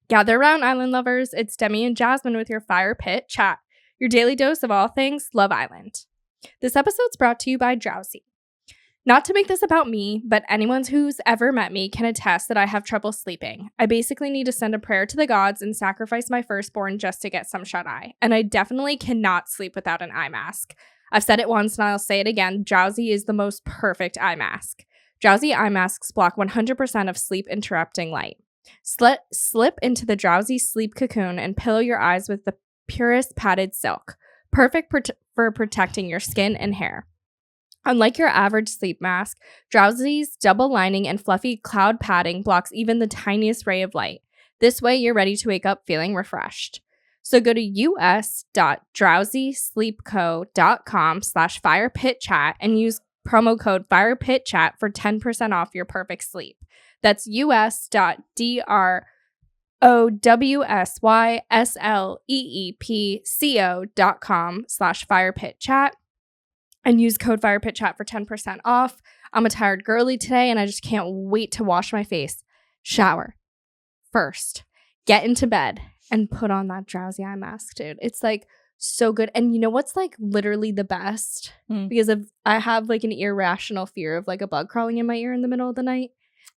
Gather around, Island lovers. It's Demi and Jasmine with your Fire Pit Chat, your daily dose of all things Love Island. This episode's brought to you by Drowsy. Not to make this about me, but anyone who's ever met me can attest that I have trouble sleeping. I basically need to send a prayer to the gods and sacrifice my firstborn just to get some shut-eye. And I definitely cannot sleep without an eye mask. I've said it once and I'll say it again. Drowsy is the most perfect eye mask. Drowsy eye masks block 100% of sleep-interrupting light. Slip into the Drowsy sleep cocoon and pillow your eyes with the purest padded silk. Perfect for protecting your skin and hair. Unlike your average sleep mask, Drowsy's double lining and fluffy cloud padding blocks even the tiniest ray of light. This way, you're ready to wake up feeling refreshed. So go to us.drowsysleepco.com/firepitchat and use promo code FIREPITCHAT for 10% off your perfect sleep. That's us.drowsysleepco.com/firepitchat and use code FIREPITCHAT for 10% off. I'm a tired girly today and I just can't wait to wash my face, shower first, get into bed, and put on that Drowsy eye mask, dude. It's like so good. And you know what's like literally the best? Because I have like an irrational fear of like a bug crawling in my ear in the middle of the night.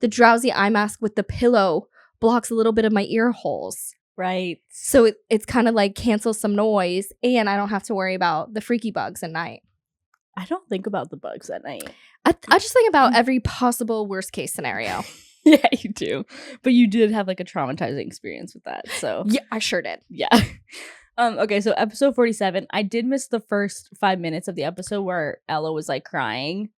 The Drowsy eye mask with the pillow blocks a little bit of my ear holes. Right. So it's kind of like cancels some noise and I don't have to worry about the freaky bugs at night. I don't think about the bugs at night. I just think about every possible worst case scenario. Yeah, you do. But you did have like a traumatizing experience with that. So yeah, I sure did. Yeah. Okay, so episode 47. I did miss the first 5 minutes of the episode where Ella was like crying.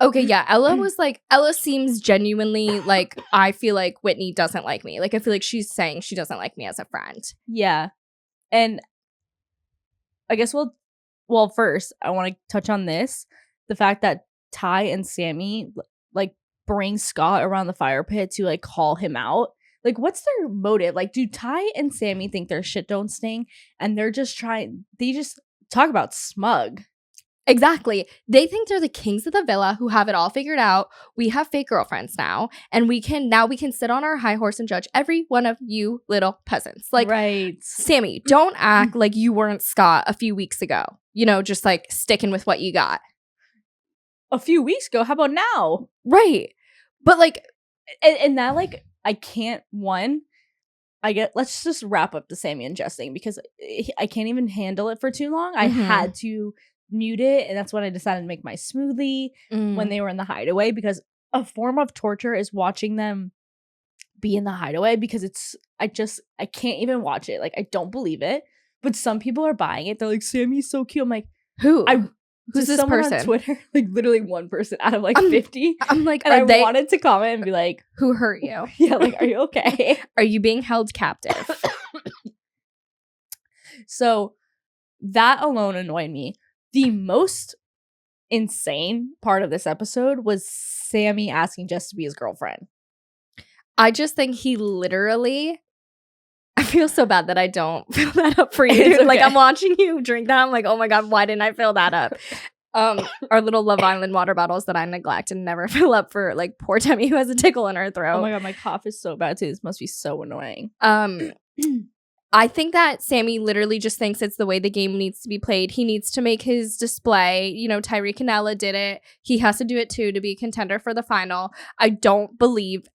Okay, yeah. Ella seems genuinely like, I feel like Whitney doesn't like me. Like, I feel like she's saying she doesn't like me as a friend. Yeah. And I guess first, I want to touch on this. The fact that Ty and Sammy like bring Scott around the fire pit to like call him out. Like, what's their motive? Like, do Ty and Sammy think their shit don't sting? And they just talk about smug. Exactly. They think they're the kings of the villa who have it all figured out. We have fake girlfriends now. And we can sit on our high horse and judge every one of you little peasants. Like, right. Sammy, don't act like you weren't Scott a few weeks ago. You know, just like sticking with what you got. A few weeks ago? How about now? Right. But like, and that like, let's just wrap up the Sammy and Jess thing because I can't even handle it for too long. I had to mute it, and that's when I decided to make my smoothie when they were in the hideaway, because a form of torture is watching them be in the hideaway, because I can't even watch it. Like, I don't believe it, but some people are buying it. They're like, Sammy's so cute. I'm like, who's this person on Twitter? Like, literally one person out of like 50. I'm like, and I wanted to comment and be like, who hurt you? Yeah, like, are you okay? Are you being held captive? So that alone annoyed me. The most insane part of this episode was Sammy asking Jess to be his girlfriend. I just think he literally, I feel so bad that I don't fill that up for you. Okay. Like, I'm watching you drink that. I'm like, oh my God, why didn't I fill that up? Our little Love Island water bottles that I neglect and never fill up for like poor Demi who has a tickle in her throat. Oh my God, my cough is so bad too. This must be so annoying. I think that Sammy literally just thinks it's the way the game needs to be played. He needs to make his display. You know, Tyrique and Ella did it. He has to do it too to be a contender for the final. I don't believe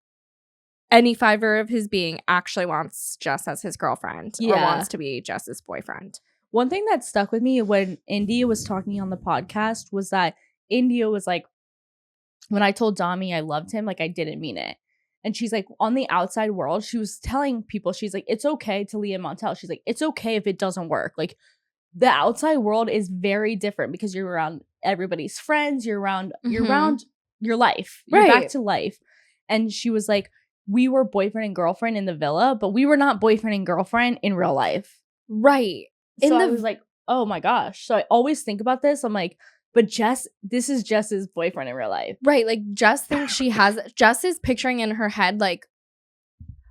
any fiber of his being actually wants Jess as his girlfriend or wants to be Jess's boyfriend. One thing that stuck with me when India was talking on the podcast was that India was like, when I told Dami I loved him, like, I didn't mean it. And she's like, on the outside world, she was telling people, she's like, it's okay to Leah Montel. She's like, it's okay if it doesn't work. Like, the outside world is very different because you're around everybody's friends. You're around your life. You're back to life. And she was like, we were boyfriend and girlfriend in the villa, but we were not boyfriend and girlfriend in real life. Right. So I was like, oh my gosh. So I always think about this. I'm like, but this is Jess's boyfriend in real life. Right. Like, Jess thinks Jess is picturing in her head, like,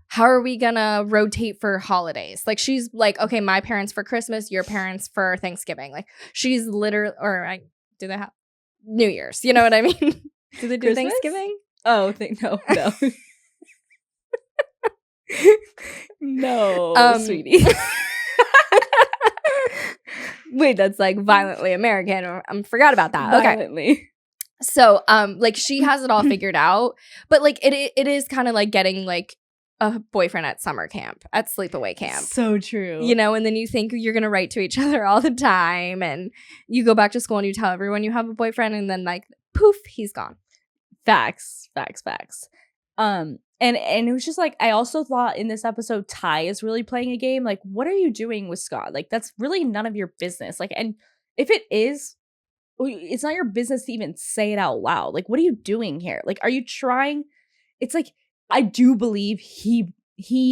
how are we gonna rotate for holidays? Like, she's like, okay, my parents for Christmas, your parents for Thanksgiving. Like, she's literally, do they have New Year's? You know what I mean? Do they do Christmas? Thanksgiving? Oh, no. No, sweetie. Wait, that's like violently American. I forgot about that. Okay. Violently. So, like she has it all figured out, but like it is kind of like getting like a boyfriend at summer camp, at sleepaway camp. So true. You know, and then you think you're gonna write to each other all the time, and you go back to school and you tell everyone you have a boyfriend, and then like poof, he's gone. Facts. And it was just like, I also thought in this episode, Ty is really playing a game. Like, what are you doing with Scott? Like, that's really none of your business. Like, and if it is, it's not your business to even say it out loud. Like, what are you doing here? Like, are you trying? It's like, I do believe he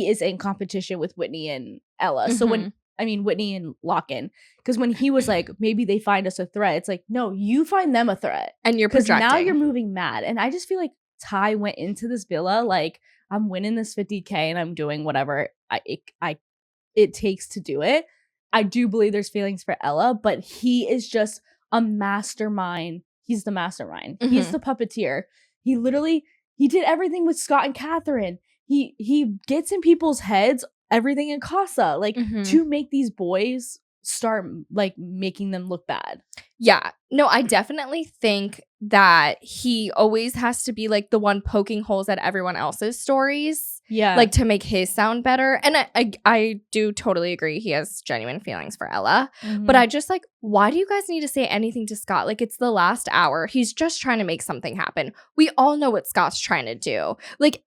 is in competition with Whitney and Ella. So Whitney and Lock-in. Because when he was like, maybe they find us a threat, it's like, no, you find them a threat. And you're because projecting. now you're moving mad. And I just feel like Ty went into this villa like, I'm winning this 50K and I'm doing whatever it takes to do it. I do believe there's feelings for Ella, but he is just a mastermind. He's the mastermind. Mm-hmm. He's the puppeteer. He did everything with Scott and Catherine. He gets in people's heads everything in Casa, like to make these boys start like making them look bad. Yeah. No, I definitely think that he always has to be like the one poking holes at everyone else's stories. Yeah. Like to make his sound better. And I do totally agree he has genuine feelings for Ella. Mm-hmm. But I just like, why do you guys need to say anything to Scott? Like it's the last hour. He's just trying to make something happen. We all know what Scott's trying to do. Like,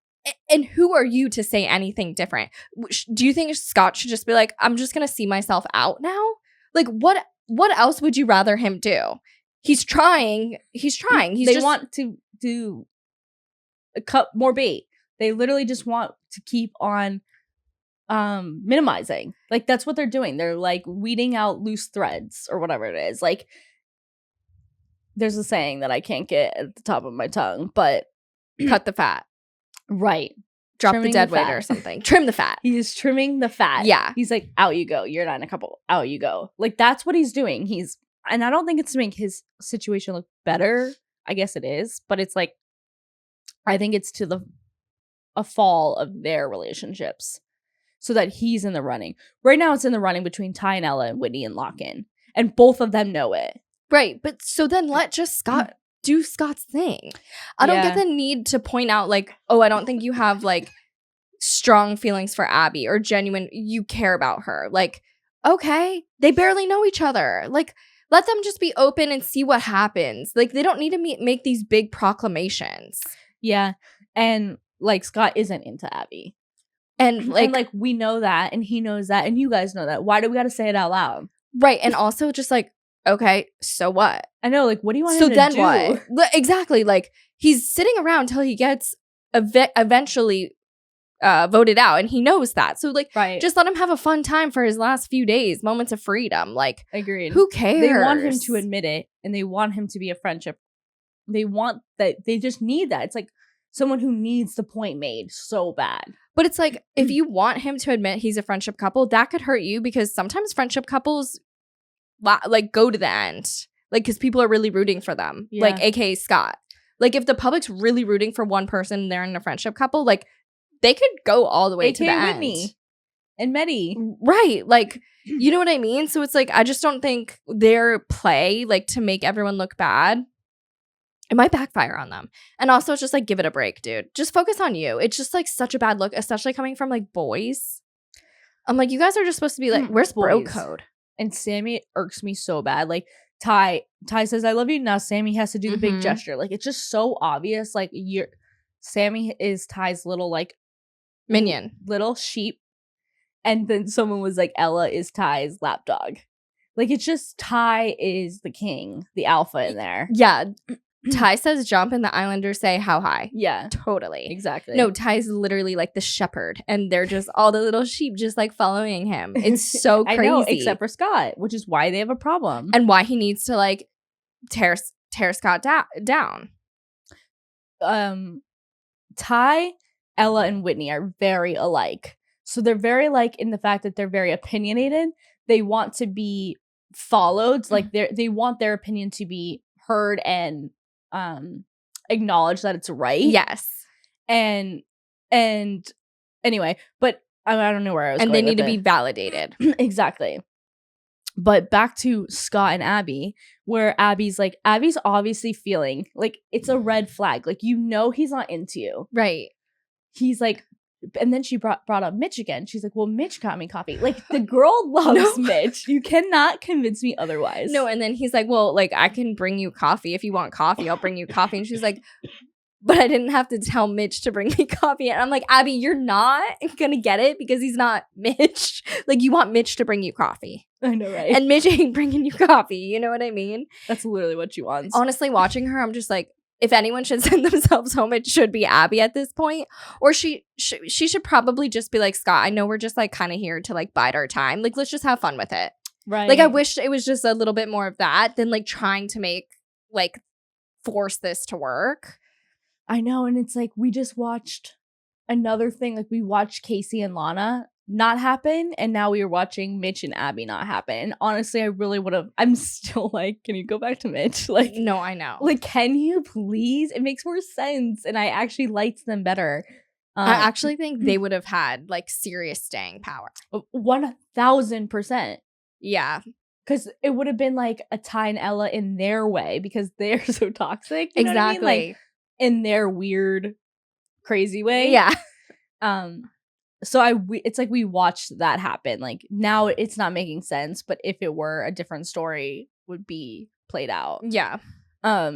and who are you to say anything different? Do you think Scott should just be like, I'm just going to see myself out now? Like, what else would you rather him do? He's trying. They want to cut more bait. They literally just want to keep on minimizing. Like, that's what they're doing. They're, like, weeding out loose threads or whatever it is. Like, there's a saying that I can't get at the top of my tongue, but cut the fat. Right. Drop the dead weight or something. Trim the fat. He is trimming the fat. Yeah. He's like, out you go. You're not in a couple. Out you go. Like, that's what he's doing. And I don't think it's to make his situation look better. I guess it is. But it's like, I think it's to a fall of their relationships so that he's in the running. Right now, it's in the running between Ty and Ella and Whitney and Lock-in. And both of them know it. Right. But so then let just Scott do Scott's thing. I don't get the need to point out like, oh, I don't think you have like strong feelings for Abby or genuine, you care about her. Like, okay, they barely know each other. Like, let them just be open and see what happens. Like, they don't need to make these big proclamations. Yeah. And like, Scott isn't into Abby. And like we know that, and he knows that, and you guys know that. Why do we got to say it out loud? Right. And also just like, okay, so what? I know, like, what do you want him to do? So then what? Exactly. Like, he's sitting around until he gets eventually voted out, and he knows that. So, like, just let him have a fun time for his last few days, moments of freedom. Like, agreed. Who cares? They want him to admit it, and they want him to be a friendship. They want that. They just need that. It's like someone who needs the point made so bad. But it's like, if you want him to admit he's a friendship couple, that could hurt you, because sometimes friendship couples like go to the end, like, because people are really rooting for them, like aka Scott. Like, if the public's really rooting for one person and they're in a friendship couple, like, they could go all the way to the Whitney end. And Maddie. Right. Like, you know what I mean? So it's like, I just don't think their play, like, to make everyone look bad, it might backfire on them. And also, it's just like, give it a break, dude. Just focus on you. It's just like such a bad look, especially coming from like boys. I'm like, you guys are just supposed to be like, where's bro code? And Sammy irks me so bad. Like, Ty says, I love you. Now Sammy has to do the big gesture. Like, it's just so obvious. Like, Sammy is Ty's little, like, minion. Little sheep. And then someone was like, Ella is Ty's lapdog. Like, it's just Ty is the king, the alpha in there. Yeah. Ty says jump and the Islanders say how high. Yeah. Totally. Exactly. No, Ty's literally like the shepherd, and they're just all the little sheep just like following him. It's so crazy. I know, except for Scott, which is why they have a problem. And why he needs to like tear Scott down. Ty, Ella, and Whitney are very alike. So they're very alike in the fact that they're very opinionated. They want to be followed. Like, they want their opinion to be heard and acknowledge that it's right. Yes. And anyway, but I don't know where I was and going they need to with be it. validated. Exactly. But back to Scott and Abby, where Abby's obviously feeling like it's a red flag. Like, you know, he's not into you. Right. He's like, and then she brought up Mitch again. She's like, well, Mitch got me coffee. Like, the girl loves Mitch. You cannot convince me otherwise. No, and then he's like, well, like, I can bring you coffee. If you want coffee, I'll bring you coffee. And she's like, but I didn't have to tell Mitch to bring me coffee. And I'm like, Abby, you're not going to get it because he's not Mitch. Like, you want Mitch to bring you coffee. I know, right? And Mitch ain't bringing you coffee. You know what I mean? That's literally what she wants. Honestly, watching her, I'm just like, if anyone should send themselves home, it should be Abby at this point. Or she should probably just be like, Scott, I know we're just like kind of here to like bide our time. Like, let's just have fun with it. Right. Like, I wish it was just a little bit more of that than like trying to make like force this to work. I know. And it's like, we just watched another thing. Like, we watched Casey and Lana not happen, and now we are watching Mitch and Abby not happen. And honestly, I really would have. I'm still like, can you go back to Mitch? Like, no, I know. Like, can you please? It makes more sense, and I actually liked them better. I actually think they would have had like serious staying power. 1,000%. Yeah, because it would have been like a Ty and Ella in their way because they're so toxic. You know what I mean? Like, in their weird, crazy way. Yeah. So it's like we watched that happen. Like, now it's not making sense, but if it were, a different story would be played out. Yeah. And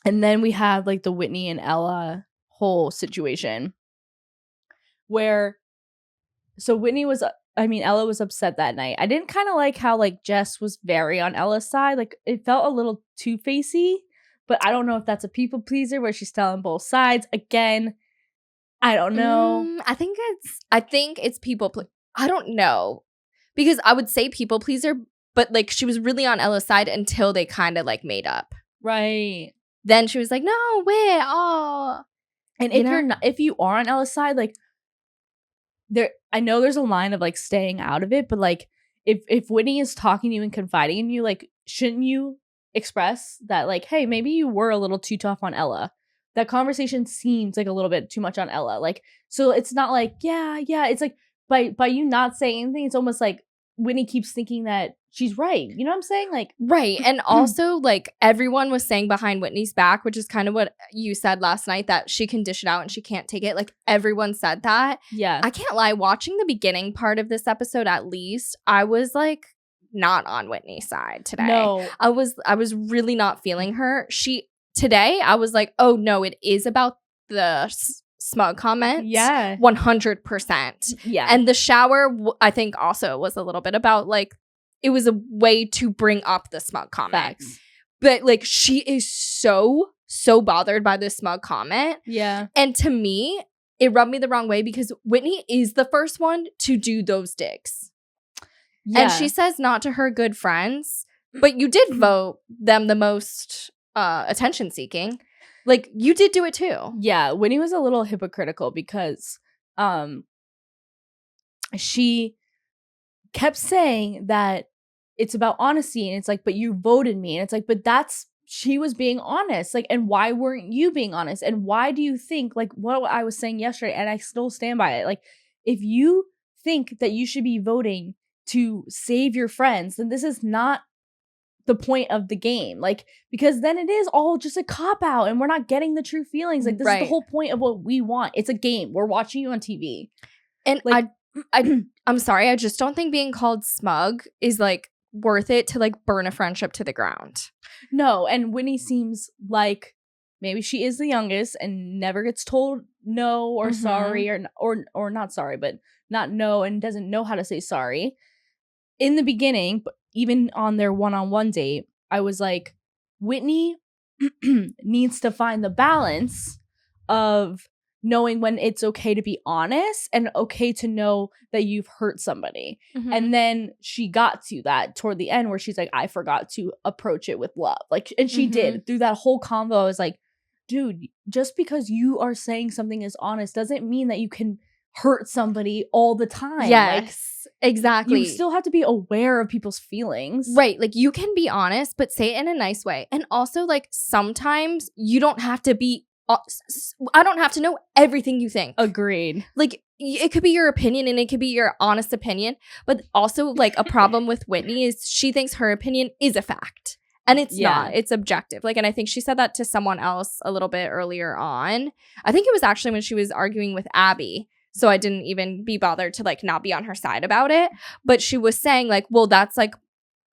then we have like the Whitney and Ella whole situation where, so Ella was upset that night. I didn't kind of like how like Jess was very on Ella's side. Like, it felt a little two-facey, but I don't know if that's a people pleaser where she's telling both sides. Again, I don't know. I think it's people. I don't know, because I would say people pleaser, but like she was really on Ella's side until they kind of like made up. Right. Then she was like, "No, wait, oh." And if you are on Ella's side, like I know there's a line of like staying out of it, but like if Whitney is talking to you and confiding in you, like, shouldn't you express that, like, hey, maybe you were a little too tough on Ella? That conversation seems like a little bit too much on Ella. Like, so it's not like, yeah. It's like, by you not saying anything, it's almost like Whitney keeps thinking that she's right. You know what I'm saying? Like, right. And also, like, everyone was saying behind Whitney's back, which is kind of what you said last night, that she can dish it out and she can't take it. Like, everyone said that. Yeah. I can't lie. Watching the beginning part of this episode, at least, I was like not on Whitney's side today. No. I was really not feeling her. Today, I was like, oh, no, it is about the smug comment. Yeah. 100%. Yeah. And the shower, I think, also was a little bit about, like, it was a way to bring up the smug comment. Facts. But, like, she is so bothered by this smug comment. Yeah. And to me, it rubbed me the wrong way because Whitney is the first one to do those digs. Yeah. And she says not to her good friends, but you did vote them the most attention seeking. Like, you did do it too. Yeah, Whitney was a little hypocritical because she kept saying that it's about honesty, and it's like, but you voted me, and it's like, but she was being honest, like, and why weren't you being honest? And why do you think, like, what I was saying yesterday, and I still stand by it, like, if you think that you should be voting to save your friends, then this is not the point of the game, like, because then it is all just a cop-out and we're not getting the true feelings. Like, this is the whole point of what we want. It's a game. We're watching you on TV. And like, I'm sorry, I just don't think being called smug is like worth it to like burn a friendship to the ground. No, and Whitney seems like maybe she is the youngest and never gets told no or sorry or not sorry, but not no, and doesn't know how to say sorry. In the beginning, but even on their one-on-one date, I was like, Whitney needs to find the balance of knowing when it's okay to be honest and okay to know that you've hurt somebody. And then she got to that toward the end where she's like, I forgot to approach it with love. Like, and she did. Through that whole convo, I was like, dude, just because you are saying something is honest doesn't mean that you can hurt somebody all the time. Yes, exactly. You still have to be aware of people's feelings. Right. Like, you can be honest, but say it in a nice way. And also, like, sometimes you don't have to be I don't have to know everything you think. Agreed. Like, it could be your opinion and it could be your honest opinion. But also, like, a problem with Whitney is she thinks her opinion is a fact. And it's not. It's objective. Like, and I think she said that to someone else a little bit earlier on. I think it was actually when she was arguing with Abby. So I didn't even be bothered to, like, not be on her side about it. But she was saying, like, well, that's, like,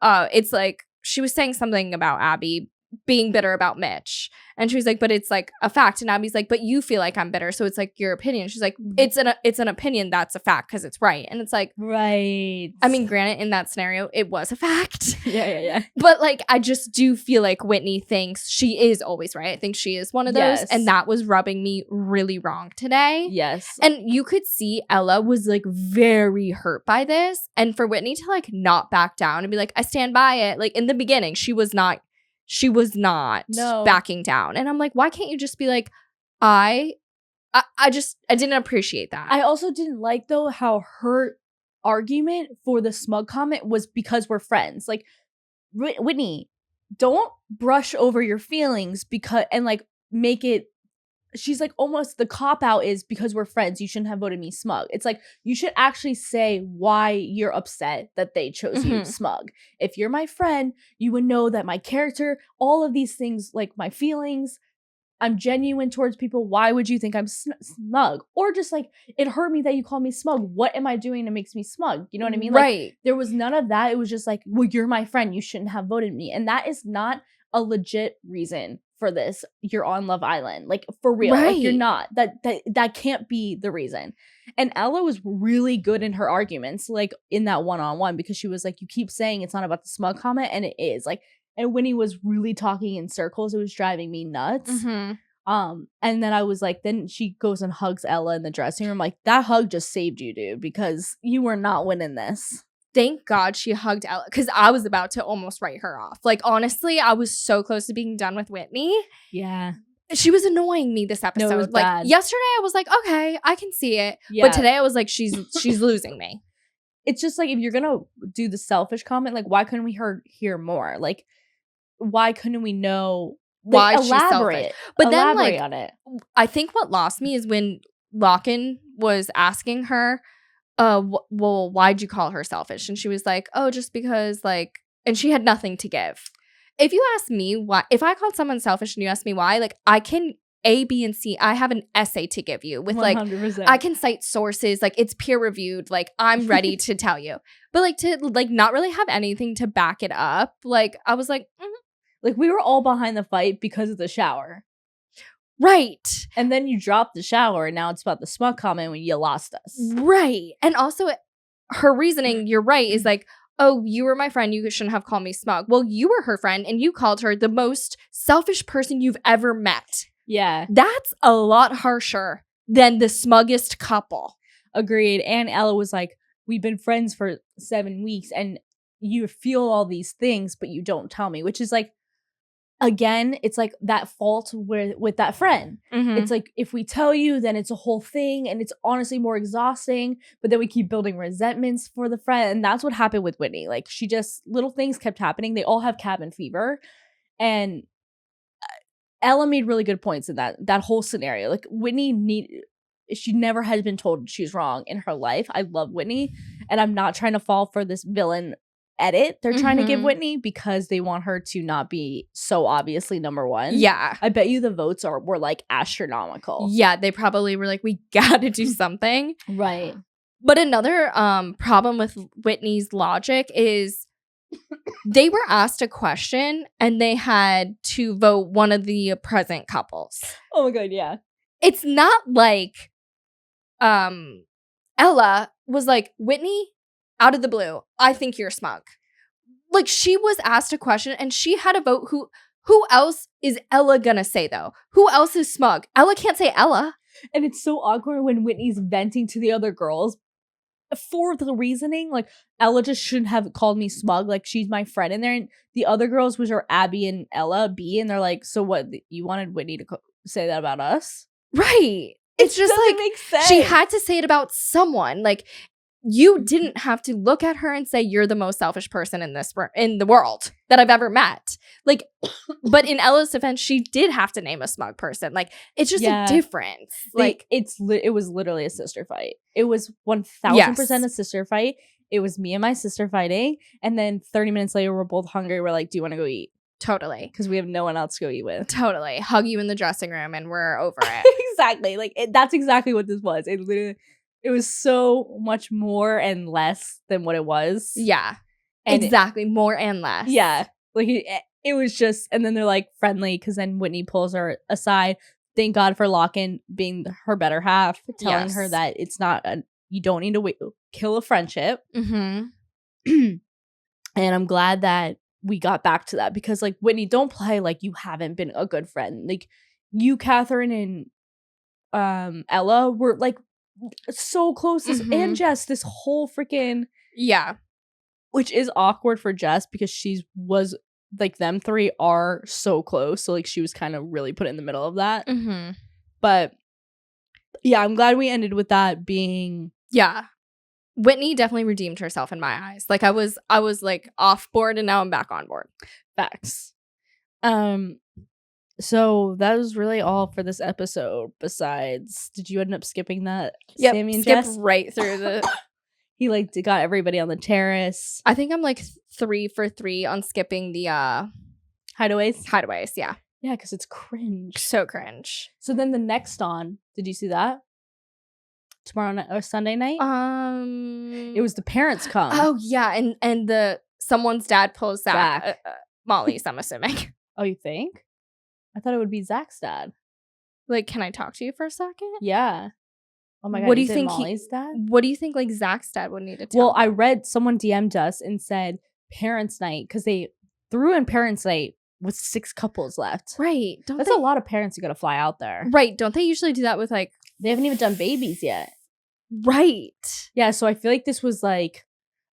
it's, like, she was saying something about Abby being bitter about Mitch. And she was like, but it's, like, a fact. And Abby's like, but you feel like I'm bitter. So it's, like, your opinion. She's like, it's an opinion that's a fact because it's right. And it's like, right. I mean, granted, in that scenario, it was a fact. Yeah. But, like, I just do feel like Whitney thinks she is always right. I think she is one of those. Yes. And that was rubbing me really wrong today. Yes. And you could see Ella was, like, very hurt by this. And for Whitney to, like, not back down and be like, I stand by it. Like, in the beginning, she was not backing down. And I'm like, why can't you just be like, I didn't appreciate that. I also didn't like, though, how her argument for the smug comment was because we're friends. Like, Whitney, don't brush over your feelings and like make it. She's like, almost the cop out is because we're friends, you shouldn't have voted me smug. It's like, you should actually say why you're upset that they chose you smug. If you're my friend, you would know that my character, all of these things, like my feelings, I'm genuine towards people. Why would you think I'm smug? Or just like, it hurt me that you call me smug. What am I doing that makes me smug? You know what I mean? Right. Like, there was none of that. It was just like, well, you're my friend, you shouldn't have voted me. And that is not a legit reason for this. You're on Love Island, like, for real. Right. Like, you're not. That can't be the reason. And Ella was really good in her arguments, like, in that one-on-one, because she was like, you keep saying it's not about the smug comment, and it is. Like, and when he was really talking in circles, it was driving me nuts. And then I was like, then she goes and hugs Ella in the dressing room. Like, that hug just saved you, dude, because you were not winning this. Thank God she hugged Ella, because I was about to almost write her off. Like, honestly, I was so close to being done with Whitney. Yeah. She was annoying me this episode. No, it was like, bad. yesterday I was like, okay, I can see it. Yeah. But today I was like, she's losing me. It's just like, if you're gonna do the selfish comment, like, why couldn't we hear more? Like, why couldn't we know why like, she's selfish? But then, like, on it. I think what lost me is when Locken was asking her, well, why'd you call her selfish? And she was like, oh, just because, like, and she had nothing to give. If you ask me why, if I called someone selfish and you ask me why, like, I can A, B, and C. I have an essay to give you with 100%. Like, I can cite sources, like, it's peer reviewed, like, I'm ready to tell you. But, like, to, like, not really have anything to back it up, like, I was like, like, we were all behind the fight because of the shower. Right. And then you dropped the shower, and now it's about the smug comment when you lost us. Right. And also, her reasoning, you're right, is like, oh, you were my friend, you shouldn't have called me smug. Well, you were her friend, and you called her the most selfish person you've ever met. Yeah. That's a lot harsher than the smuggest couple. Agreed. And Ella was like, we've been friends for 7 weeks, and you feel all these things, but you don't tell me, which is like, again, it's like that fault with that friend. It's like, if we tell you, then it's a whole thing, and it's honestly more exhausting, but then we keep building resentments for the friend. And that's what happened with Whitney. Like, she just, little things kept happening. They all have cabin fever. And Ella made really good points in that whole scenario. Like, Whitney she never had been told she's wrong in her life. I love Whitney, and I'm not trying to fall for this villain edit they're trying to give Whitney, because they want her to not be so obviously number one. Yeah. I bet you the votes were like astronomical. Yeah, they probably were like, we gotta do something. Right. But another problem with Whitney's logic is they were asked a question and they had to vote one of the present couples. Oh my God, yeah. It's not like Ella was like, Whitney, out of the blue, I think you're smug. Like, she was asked a question and she had a vote. Who else is Ella gonna say, though? Who else is smug? Ella can't say Ella. And it's so awkward when Whitney's venting to the other girls for the reasoning, like, Ella just shouldn't have called me smug. Like, she's my friend in there. And the other girls, which are Abby and Ella B, and they're like, so what? You wanted Whitney to say that about us? Right. It's just like, make sense. She had to say it about someone. Like, you didn't have to look at her and say you're the most selfish person in the world that I've ever met. Like, but in Ella's defense, she did have to name a smug person. Like, it's just a difference. Like, it was literally a sister fight. It was 1000% a sister fight. It was me and my sister fighting, and then 30 minutes later, we're both hungry. We're like, "Do you want to go eat?" Totally, because we have no one else to go eat with. Totally, hug you in the dressing room, and we're over it. Exactly, like that's exactly what this was. It was so much more and less than what it was. Yeah, and exactly, more and less. Yeah, like it was just, and then they're like friendly because then Whitney pulls her aside. Thank God for Locken being her better half, telling her that it's not you don't need to kill a friendship. Mm-hmm. And I'm glad that we got back to that because, like, Whitney, don't play like you haven't been a good friend. Like, you, Catherine, and Ella were like so close, and Jess, this whole freaking which is awkward for Jess because she was like, them three are so close, so like she was kind of really put in the middle of that. But yeah, I'm glad we ended with that being Whitney definitely redeemed herself in my eyes. Like, I was like off board, and now I'm back on board. Facts. So that was really all for this episode. Besides, did you end up skipping that? Yeah, Sammy and skip Jess? right through the. He like got everybody on the terrace. I think I'm like 3 for 3 on skipping the hideaways. Yeah, because it's cringe. So cringe. So then the next on, did you see that? Tomorrow night or Sunday night? It was the parents come. Oh yeah, and the someone's dad pulls Zach. Molly's, I'm assuming. Oh, you think? I thought it would be Zach's dad. Like, can I talk to you for a second? Yeah. Oh my God. What do you think Molly's dad? What do you think like Zach's dad would need to tell? Well, I read someone DM'd us and said parents' night because they threw in parents' night with 6 couples left. Right. That's a lot of parents who gotta fly out there. Right. Don't they usually do that with like they haven't even done babies yet. Right. Yeah, so I feel like this was like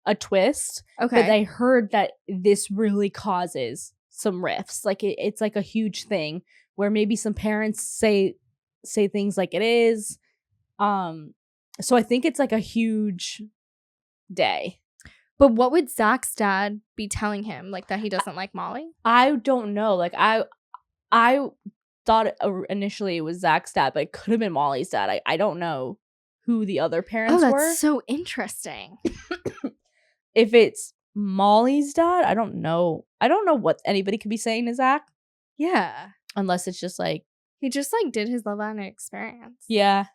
a twist. Okay. But I heard that this really causes some rifts. Like it's like a huge thing where maybe some parents say things like it is. So I think it's like a huge day. But what would Zach's dad be telling him? Like that he doesn't like Molly? I don't know. Like I thought initially it was Zach's dad, but it could have been Molly's dad. I don't know who the other parents were. Oh, that's so interesting. If it's Molly's dad, I don't know. I don't know what anybody could be saying to Zach. Yeah. Unless it's just like he just like did his Love Island experience. Yeah.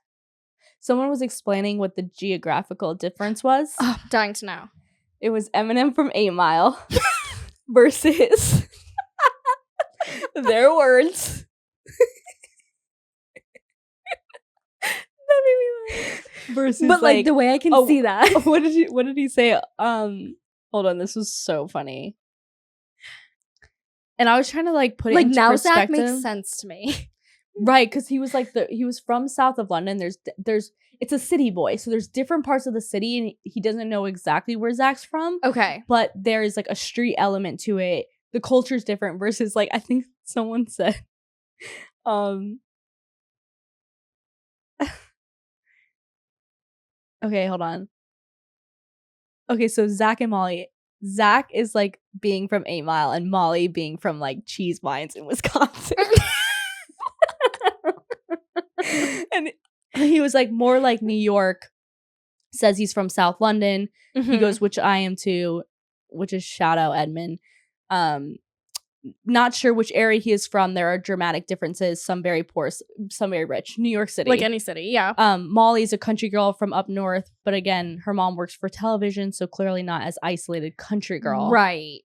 Someone was explaining what the geographical difference was. Oh, I'm dying to know. It was Eminem from 8 Mile versus their words. That made me laugh. Versus, but like the way I can see that. What did he say? Hold on, this was so funny. And I was trying to like put it like into now perspective. Zach makes sense to me. Right, because he was like he was from south of London. There's it's a city boy, so there's different parts of the city, and he doesn't know exactly where Zach's from. Okay, but there is like a street element to it. The culture's different versus like I think someone said, okay, hold on. Okay, so Zach and Molly. Zach is like being from 8 Mile, and Molly being from like cheese mines in Wisconsin. And he was like more like New York, says he's from South London. He goes, which I am too, which is shout out Edmund. Not sure which area he is from. There are dramatic differences, some very poor, some very rich. New York City, like any city. Yeah. Molly's a country girl from up north, but again, her mom works for television, so clearly not as isolated country girl. Right.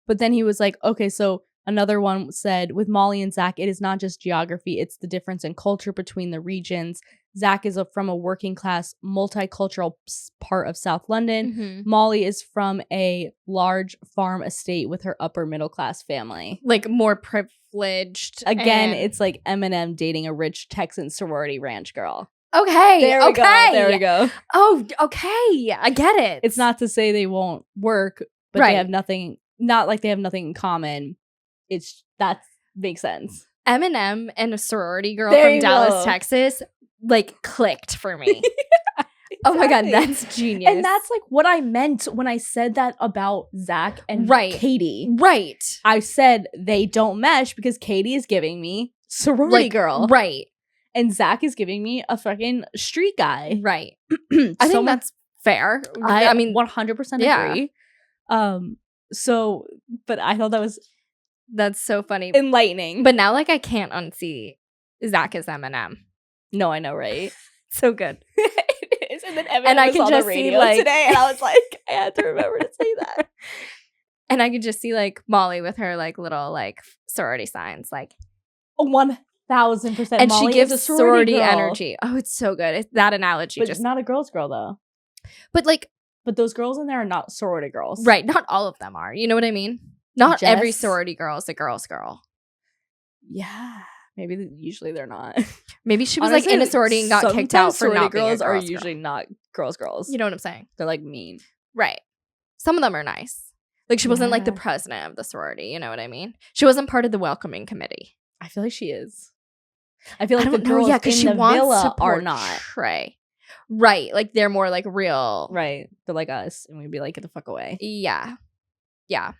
But then he was like, okay, so another one said, with Molly and Zach, it is not just geography, it's the difference in culture between the regions. Zach is from a working class, multicultural part of South London. Molly is from a large farm estate with her upper middle class family. Like more privileged. Again, it's like Eminem dating a rich Texan sorority ranch girl. Okay. There we go. There we go. Oh, okay. I get it. It's not to say they won't work, but they have nothing, not like they have nothing in common. It's that makes sense. Eminem and a sorority girl from Dallas, Texas, like clicked for me. Oh my God, Exactly. that's genius. And that's like what I meant when I said that about Zach and Right. Katie. right. I said they don't mesh because Katie is giving me sorority girl. Right. And Zach is giving me a fucking street guy. Right. I think that's fair. I mean, 100% yeah. agree. So, but I thought that was that's so funny. enlightening. But now, like, I can't unsee Zach as Eminem. No, I know, right? So good. It is. And then Eminem And I was can on just the see, radio like- today, and I was like, I had to remember to say that. And I could just see, like, Molly with her, like, little, like, sorority signs, like. 1000%. And Molly she gives is a sorority girl. energy. Oh, it's so good. It's that analogy. But just not a girl's girl, though. But, like. But those girls in there are not sorority girls. Right. Not all of them are. You know what I mean? Not every Jess. sorority girl is a girl's girl. Yeah. Maybe usually they're not. Maybe she was Honestly, like in a sorority and got kicked out for sorority not being a girls are girl's usually girl. not girls. You know what I'm saying? They're like mean. Right. Some of them are nice. Like she wasn't like the Yeah. president of the sorority. You know what I mean? She wasn't part of the welcoming committee. I feel like she is. I feel I like the don't know. girls Yeah, because in she the wants villa to are not. portray. Right. Like they're more like real. Right. They're like us. And we'd be like, get the fuck away. Yeah. Yeah.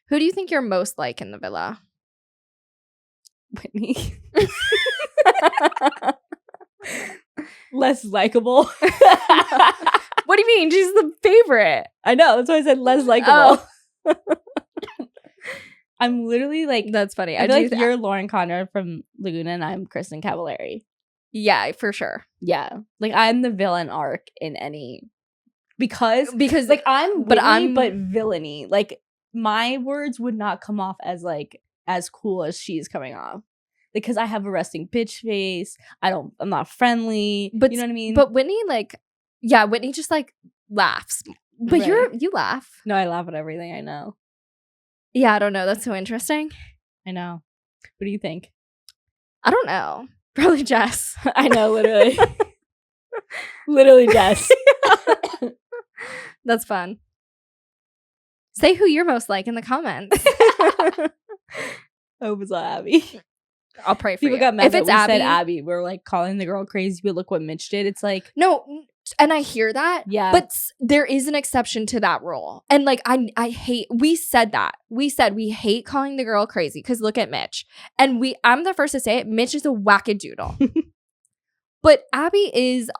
Who do you think you're most like in the villa? Whitney. Less likable. What do you mean? She's the favorite. I know. That's why I said less likable. I'm literally like, That's funny. I feel like do you're Lauren Conrad from Laguna and I'm Kristen Cavallari. Yeah, for sure. Yeah. Like I'm the villain arc in any because like I'm but Whitney, I'm- but villainy. Like my words would not come off as like as cool as she's coming off. Because I have a resting bitch face. I'm not friendly. But you know what I mean? But Whitney, like, yeah, Whitney just like laughs. But Right. you laugh. No, I laugh at everything. I know. Yeah, I don't know. That's so interesting. I know. What do you think? I don't know. Probably Jess. I know, literally. Literally Jess. That's fun. Say who you're most like in the comments. I hope it's not Abby. I'll pray for People you. got mad If that it's we Abby, said Abby. We're like calling the girl crazy, but look what Mitch did. It's like, no, and I hear that. yeah. But there is an exception to that rule. And like I hate we said that. We said we hate calling the girl crazy because look at Mitch. And I'm the first to say it, Mitch is a wackadoodle. But Abby is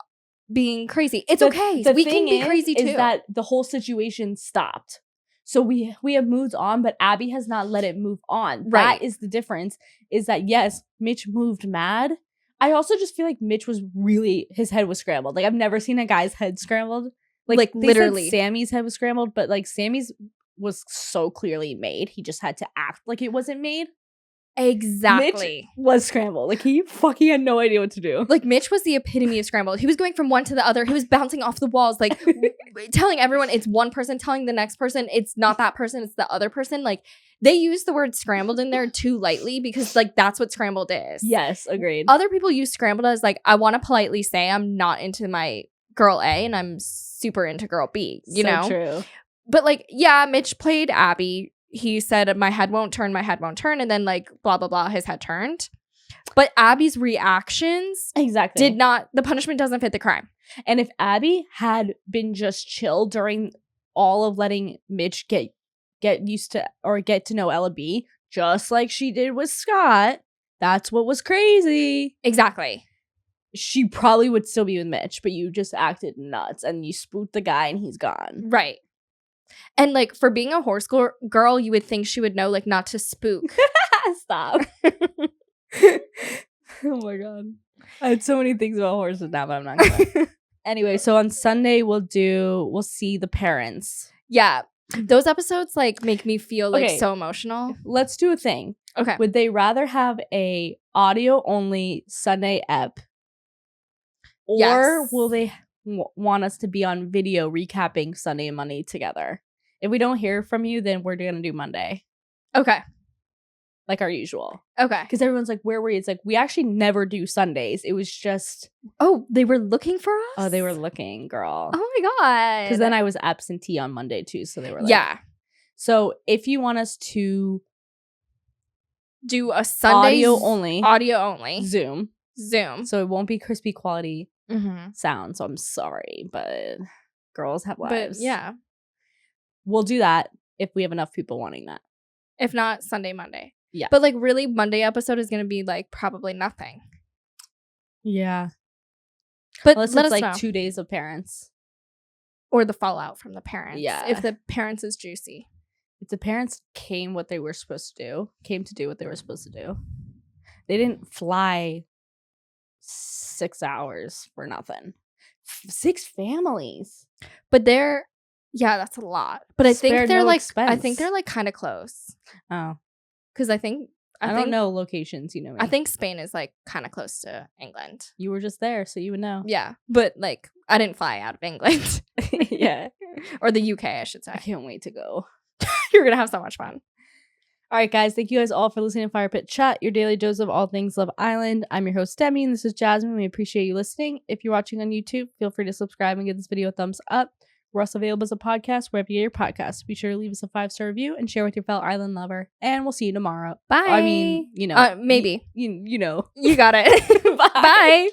being crazy. It's okay. We can be crazy too. Is that the whole situation stopped. So we have moved on, but Abby has not let it move on. Right. That is the difference. Is that yes, Mitch moved mad. I also just feel like Mitch was really his head was scrambled. Like I've never seen a guy's head scrambled. Like they literally. said Sammy's head was scrambled, but like Sammy's was so clearly made. He just had to act like it wasn't made. Exactly. Mitch was scrambled. Like he fucking had no idea what to do. Like Mitch was the epitome of scrambled. He was going from one to the other. He was bouncing off the walls, like telling everyone it's one person, telling the next person it's not that person, it's the other person. Like they use the word scrambled in there too lightly because like that's what scrambled is. Yes, agreed. Other people use scrambled as like I want to politely say I'm not into my girl A and I'm super into girl B. You know? True. But like, yeah, Mitch played Abby. He said, my head won't turn. And then like, blah, blah, blah, his head turned. But Abby's reactions Exactly. did not, the punishment doesn't fit the crime. And if Abby had been just chill during all of letting Mitch get used to or get to know Ella B, just like she did with Scott, that's what was crazy. Exactly. She probably would still be with Mitch, but you just acted nuts and you spooked the guy and he's gone. Right. And like for being a horse girl, you would think she would know like not to spook. Stop. Oh my god. I had so many things about horses now, but I'm not gonna. Anyway, so on Sunday we'll see the parents. Yeah. Those episodes like make me feel like Okay. so emotional. Let's do a thing. Okay. Would they rather have a audio only Sunday ep, or Yes. will they want us to be on video recapping Sunday and Monday together? If we don't hear from you, then we're gonna do Monday, Okay. like our usual. Okay. Because everyone's like, "Where were you?" It's like we actually never do Sundays. It was just Oh, they were looking for us? oh, they were looking, girl. Oh my God. Because then I was absentee on Monday too, so they were like, yeah. So if you want us to Do a Sunday audio only Audio only. Zoom, Zoom. so it won't be crispy quality. sound. So I'm sorry, but girls have lives. But yeah, we'll do that if we have enough people wanting that. if not Sunday, Monday. Yeah. But like really Monday episode is going to be like probably nothing. Yeah. But unless let it's us like know. 2 days of parents. Or the fallout from the parents. Yeah. If the parents is juicy. If the parents came to do what they were supposed to do. They didn't fly 6 hours for nothing. 6 families. But they're, yeah, that's a lot. But I think Spared they're no like, expense. I think they're like kind of close. Oh. Because I don't know locations, you know. I think Spain is like kind of close to England. You were just there, so you would know. Yeah. But like, I didn't fly out of England. Yeah. Or the UK, I should say. I can't wait to go. You're going to have so much fun. All right, guys. Thank you guys all for listening to Fire Pit Chat, your daily dose of all things Love Island. I'm your host, Demi, and this is Jasmine. We appreciate you listening. If you're watching on YouTube, feel free to subscribe and give this video a thumbs up. We're also available as a podcast wherever you get your podcasts. Be sure to leave us a 5-star review and share with your fellow island lover. And we'll see you tomorrow. Bye. I mean, you know. Maybe. You know. You got it. Bye. Bye.